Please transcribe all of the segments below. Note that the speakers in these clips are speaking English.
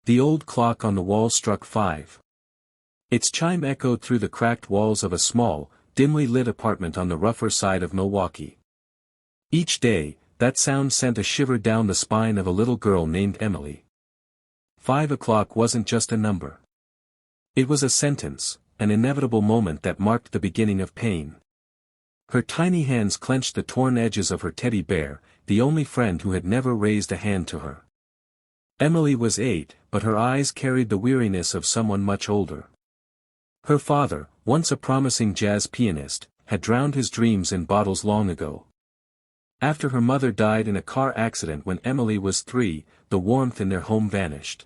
The old clock on the wall struck 5. Its chime echoed through the cracked walls of a small, dimly lit apartment on the rougher side of Milwaukee. Each day, that sound sent a shiver down the spine of a little girl named Emily. 5 o'clock wasn't just a number. It was a sentence, an inevitable moment that marked the beginning of pain. Her tiny hands clenched the torn edges of her teddy bear, the only friend who had never raised a hand to her. Emily was 8, but her eyes carried the weariness of someone much older. Her father, once a promising jazz pianist, had drowned his dreams in bottles long ago. After her mother died in a car accident when Emily was 3, the warmth in their home vanished.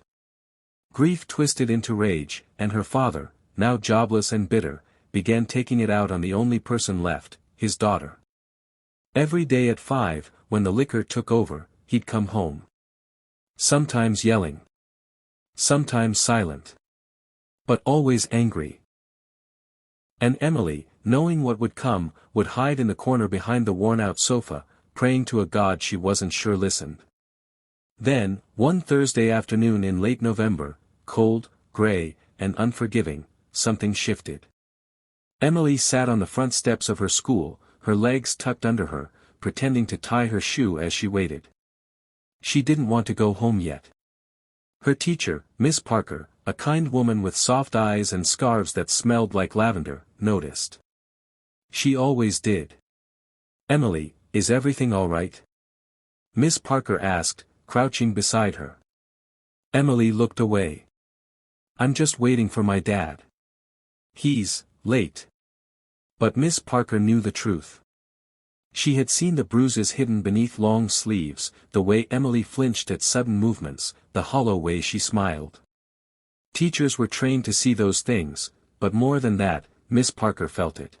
Grief twisted into rage, and her father, now jobless and bitter, began taking it out on the only person left, his daughter. Every day at 5, when the liquor took over, he'd come home. Sometimes yelling. Sometimes silent. But always angry. And Emily, knowing what would come, would hide in the corner behind the worn-out sofa, praying to a God she wasn't sure listened. Then, one Thursday afternoon in late November, cold, gray, and unforgiving, something shifted. Emily sat on the front steps of her school, her legs tucked under her, pretending to tie her shoe as she waited. She didn't want to go home yet. Her teacher, Miss Parker, a kind woman with soft eyes and scarves that smelled like lavender, noticed. She always did. "Emily, is everything all right?" Miss Parker asked, crouching beside her. Emily looked away. "I'm just waiting for my dad. He's late." But Miss Parker knew the truth. She had seen the bruises hidden beneath long sleeves, the way Emily flinched at sudden movements, the hollow way she smiled. Teachers were trained to see those things, but more than that, Miss Parker felt it.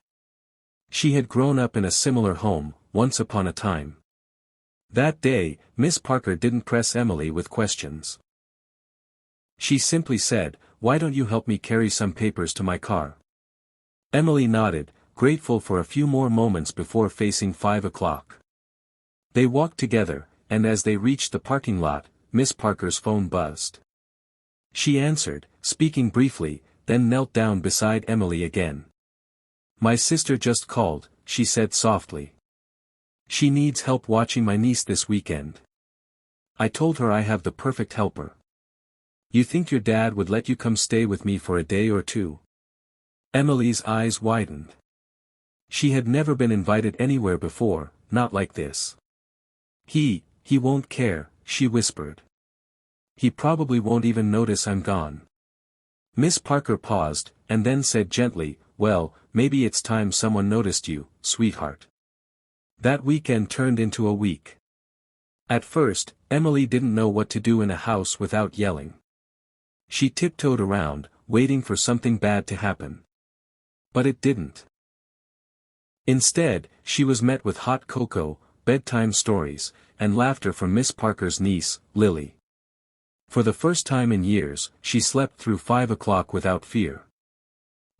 She had grown up in a similar home, once upon a time. That day, Miss Parker didn't press Emily with questions. She simply said, "Why don't you help me carry some papers to my car?" Emily nodded, grateful for a few more moments before facing 5 o'clock. They walked together, and as they reached the parking lot, Miss Parker's phone buzzed. She answered, speaking briefly, then knelt down beside Emily again. "My sister just called," she said softly. "She needs help watching my niece this weekend. I told her I have the perfect helper. You think your dad would let you come stay with me for a day or two?" Emily's eyes widened. She had never been invited anywhere before, not like this. He won't care," she whispered. "He probably won't even notice I'm gone." Miss Parker paused, and then said gently, "Well, maybe it's time someone noticed you, sweetheart." That weekend turned into a week. At first, Emily didn't know what to do in a house without yelling. She tiptoed around, waiting for something bad to happen. But it didn't. Instead, she was met with hot cocoa, bedtime stories, and laughter from Miss Parker's niece, Lily. For the first time in years, she slept through 5 o'clock without fear.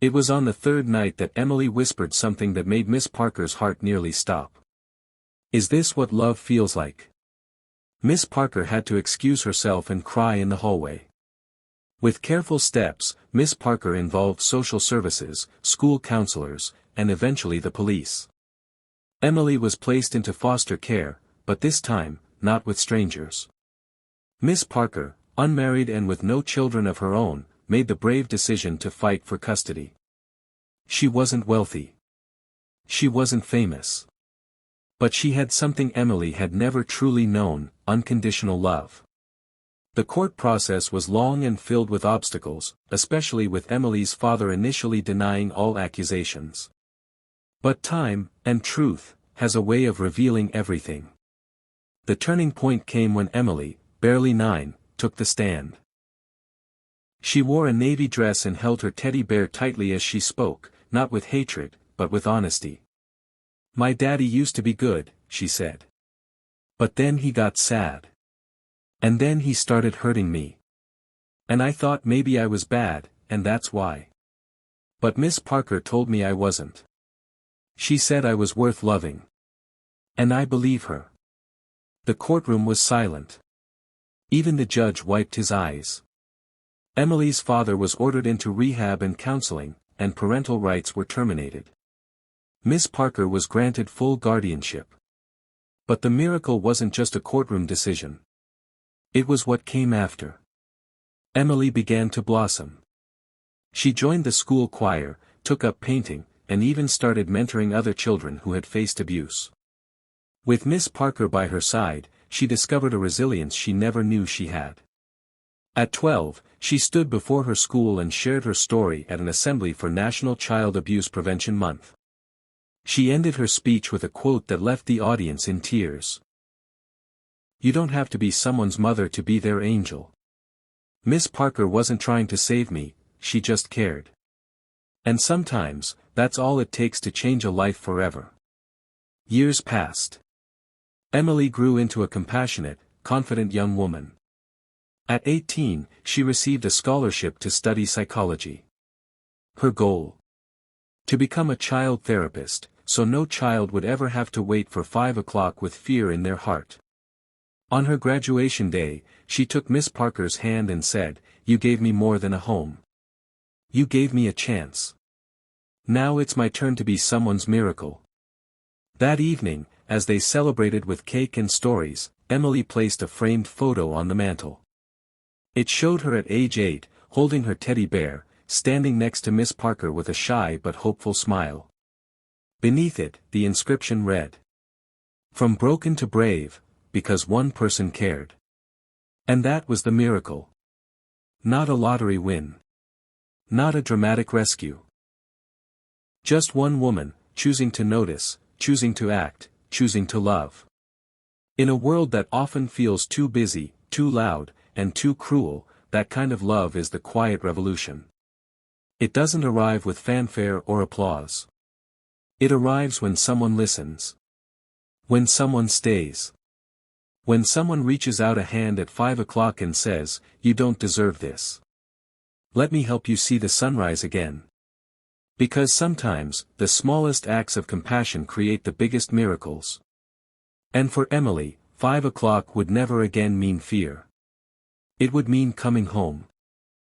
It was on the third night that Emily whispered something that made Miss Parker's heart nearly stop. "Is this what love feels like?" Miss Parker had to excuse herself and cry in the hallway. With careful steps, Miss Parker involved social services, school counselors, and eventually the police. Emily was placed into foster care, but this time, not with strangers. Miss Parker, unmarried and with no children of her own, made the brave decision to fight for custody. She wasn't wealthy. She wasn't famous. But she had something Emily had never truly known, unconditional love. The court process was long and filled with obstacles, especially with Emily's father initially denying all accusations. But time, and truth, has a way of revealing everything. The turning point came when Emily, barely 9, took the stand. She wore a navy dress and held her teddy bear tightly as she spoke, not with hatred, but with honesty. "My daddy used to be good," she said. "But then he got sad. And then he started hurting me. And I thought maybe I was bad, and that's why. But Miss Parker told me I wasn't. She said I was worth loving. And I believe her." The courtroom was silent. Even the judge wiped his eyes. Emily's father was ordered into rehab and counseling, and parental rights were terminated. Miss Parker was granted full guardianship. But the miracle wasn't just a courtroom decision. It was what came after. Emily began to blossom. She joined the school choir, took up painting, and even started mentoring other children who had faced abuse. With Miss Parker by her side, she discovered a resilience she never knew she had. At 12, she stood before her school and shared her story at an assembly for National Child Abuse Prevention Month. She ended her speech with a quote that left the audience in tears. "You don't have to be someone's mother to be their angel. Miss Parker wasn't trying to save me, she just cared. And sometimes, that's all it takes to change a life forever." Years passed. Emily grew into a compassionate, confident young woman. At 18, she received a scholarship to study psychology. Her goal? To become a child therapist, so no child would ever have to wait for 5 o'clock with fear in their heart. On her graduation day, she took Miss Parker's hand and said, "You gave me more than a home. You gave me a chance. Now it's my turn to be someone's miracle." That evening, as they celebrated with cake and stories, Emily placed a framed photo on the mantel. It showed her at age 8, holding her teddy bear, standing next to Miss Parker with a shy but hopeful smile. Beneath it, the inscription read, "From broken to brave, because one person cared." And that was the miracle. Not a lottery win. Not a dramatic rescue. Just one woman, choosing to notice, choosing to act, choosing to love. In a world that often feels too busy, too loud, and too cruel, that kind of love is the quiet revolution. It doesn't arrive with fanfare or applause. It arrives when someone listens. When someone stays. When someone reaches out a hand at 5 o'clock and says, "You don't deserve this. Let me help you see the sunrise again." Because sometimes, the smallest acts of compassion create the biggest miracles. And for Emily, 5 o'clock would never again mean fear. It would mean coming home.